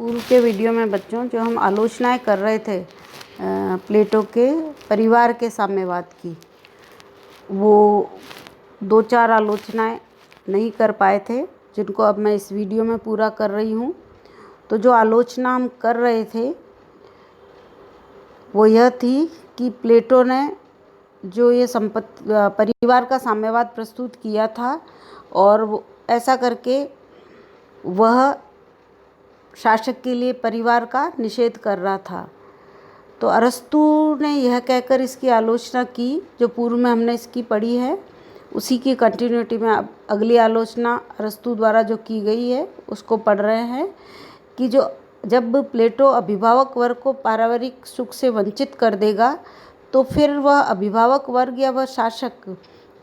पूर्व के वीडियो में बच्चों जो हम आलोचनाएं कर रहे थे प्लेटो के परिवार के साम्यवाद की, वो 2-4 आलोचनाएं नहीं कर पाए थे, जिनको अब मैं इस वीडियो में पूरा कर रही हूँ। तो जो आलोचना हम कर रहे थे वो यह थी कि प्लेटो ने जो ये परिवार का साम्यवाद प्रस्तुत किया था और ऐसा करके वह शासक के लिए परिवार का निषेध कर रहा था। तो अरस्तु ने यह कहकर इसकी आलोचना की, जो पूर्व में हमने इसकी पढ़ी है उसी की कंटिन्यूटी में अब अगली आलोचना अरस्तु द्वारा जो की गई है उसको पढ़ रहे हैं कि जब प्लेटो अभिभावक वर्ग को पारिवारिक सुख से वंचित कर देगा तो फिर वह अभिभावक वर्ग या वह शासक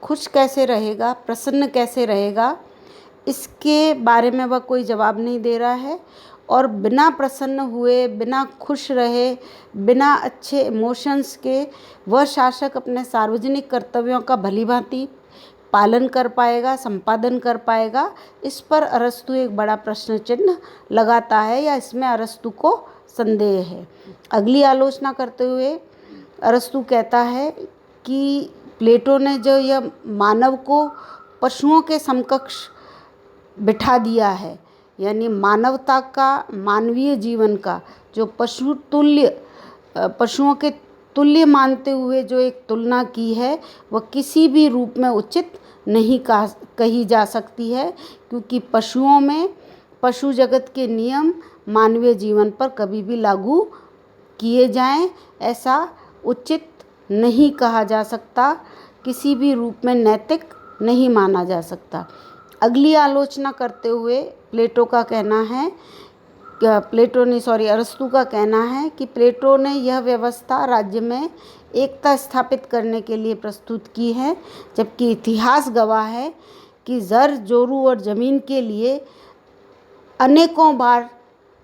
खुश कैसे रहेगा, प्रसन्न कैसे रहेगा, इसके बारे में वह कोई जवाब नहीं दे रहा है। और बिना प्रसन्न हुए, बिना खुश रहे, बिना अच्छे इमोशंस के वह शासक अपने सार्वजनिक कर्तव्यों का भलीभांति पालन कर पाएगा, संपादन कर पाएगा, इस पर अरस्तु एक बड़ा प्रश्न चिन्ह लगाता है या इसमें अरस्तु को संदेह है। अगली आलोचना करते हुए अरस्तु कहता है कि प्लेटो ने जो यह मानव को पशुओं के समकक्ष बिठा दिया है, यानी मानवता का, मानवीय जीवन का जो पशुओं के तुल्य मानते हुए जो एक तुलना की है वह किसी भी रूप में उचित नहीं कही जा सकती है, क्योंकि पशु जगत के नियम मानवीय जीवन पर कभी भी लागू किए जाएं ऐसा उचित नहीं कहा जा सकता, किसी भी रूप में नैतिक नहीं माना जा सकता। अगली आलोचना करते हुए अरस्तु का कहना है कि प्लेटो ने यह व्यवस्था राज्य में एकता स्थापित करने के लिए प्रस्तुत की है, जबकि इतिहास गवाह है कि जर जोरू और ज़मीन के लिए अनेकों बार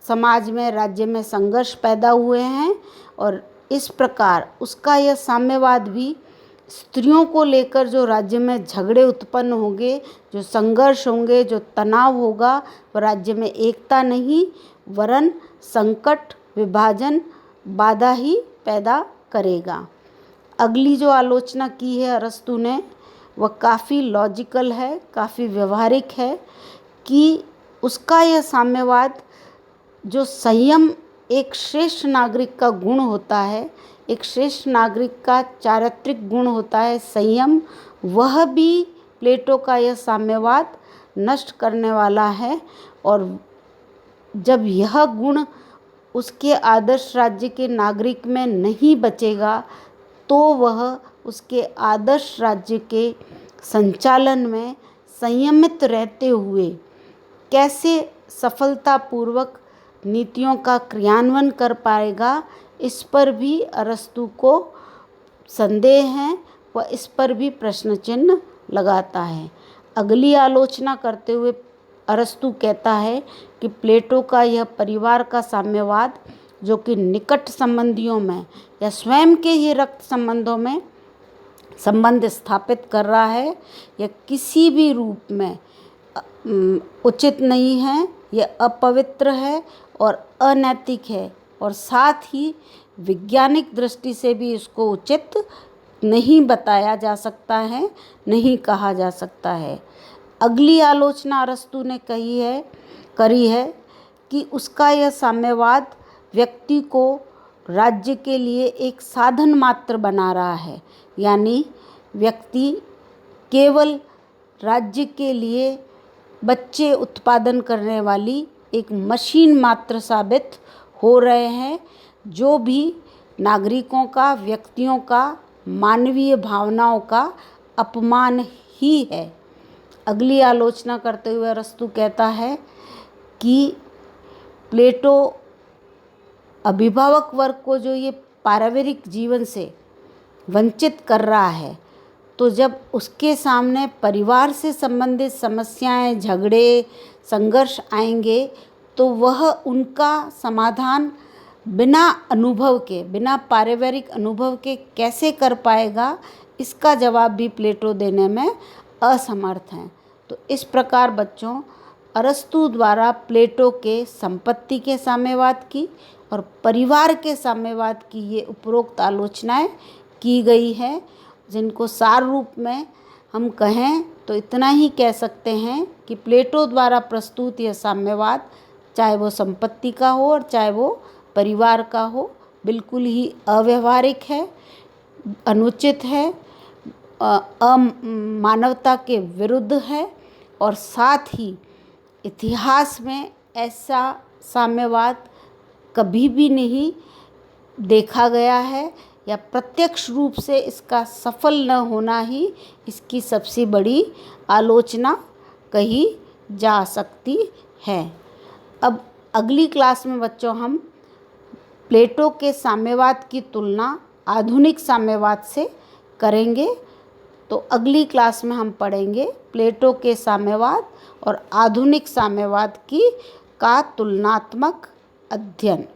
समाज में, राज्य में संघर्ष पैदा हुए हैं और इस प्रकार उसका यह साम्यवाद भी स्त्रियों को लेकर जो राज्य में झगड़े उत्पन्न होंगे, जो संघर्ष होंगे, जो तनाव होगा, वह राज्य में एकता नहीं वरन संकट, विभाजन, बाधा ही पैदा करेगा। अगली जो आलोचना की है अरस्तु ने वह काफ़ी लॉजिकल है, काफ़ी व्यवहारिक है कि उसका यह साम्यवाद जो संयम एक श्रेष्ठ नागरिक का गुण होता है, एक श्रेष्ठ नागरिक का चारित्रिक गुण होता है संयम, वह भी प्लेटो का यह साम्यवाद नष्ट करने वाला है। और जब यह गुण उसके आदर्श राज्य के नागरिक में नहीं बचेगा तो वह उसके आदर्श राज्य के संचालन में संयमित रहते हुए कैसे सफलतापूर्वक नीतियों का क्रियान्वयन कर पाएगा, इस पर भी अरस्तु को संदेह है, वह इस पर भी प्रश्न चिन्ह लगाता है। अगली आलोचना करते हुए अरस्तु कहता है कि प्लेटो का यह परिवार का साम्यवाद जो कि निकट संबंधियों में या स्वयं के ही रक्त संबंधों में संबंध स्थापित कर रहा है, यह किसी भी रूप में उचित नहीं है, यह अपवित्र है और अनैतिक है और साथ ही वैज्ञानिक दृष्टि से भी इसको उचित नहीं बताया जा सकता है, नहीं कहा जा सकता है। अगली आलोचना अरस्तु ने करी है कि उसका यह साम्यवाद व्यक्ति को राज्य के लिए एक साधन मात्र बना रहा है, यानी व्यक्ति केवल राज्य के लिए बच्चे उत्पादन करने वाली एक मशीन मात्र साबित हो रहे हैं, जो भी नागरिकों का, व्यक्तियों का, मानवीय भावनाओं का अपमान ही है। अगली आलोचना करते हुए अरस्तु कहता है कि प्लेटो अभिभावक वर्ग को जो ये पारिवारिक जीवन से वंचित कर रहा है, तो जब उसके सामने परिवार से संबंधित समस्याएं, झगड़े, संघर्ष आएंगे तो वह उनका समाधान बिना अनुभव के, बिना पारिवारिक अनुभव के कैसे कर पाएगा, इसका जवाब भी प्लेटो देने में असमर्थ हैं। तो इस प्रकार बच्चों अरस्तु द्वारा प्लेटो के संपत्ति के साम्यवाद की और परिवार के साम्यवाद की ये उपरोक्त आलोचनाएं की गई है, जिनको सार रूप में हम कहें तो इतना ही कह सकते हैं कि प्लेटो द्वारा प्रस्तुत यह साम्यवाद, चाहे वो संपत्ति का हो और चाहे वो परिवार का हो, बिल्कुल ही अव्यवहारिक है, अनुचित है, अमानवता के विरुद्ध है और साथ ही इतिहास में ऐसा साम्यवाद कभी भी नहीं देखा गया है या प्रत्यक्ष रूप से इसका सफल न होना ही इसकी सबसे बड़ी आलोचना कही जा सकती है। अब अगली क्लास में बच्चों हम प्लेटो के साम्यवाद की तुलना आधुनिक साम्यवाद से करेंगे। तो अगली क्लास में हम पढ़ेंगे प्लेटो के साम्यवाद और आधुनिक साम्यवाद का तुलनात्मक अध्ययन।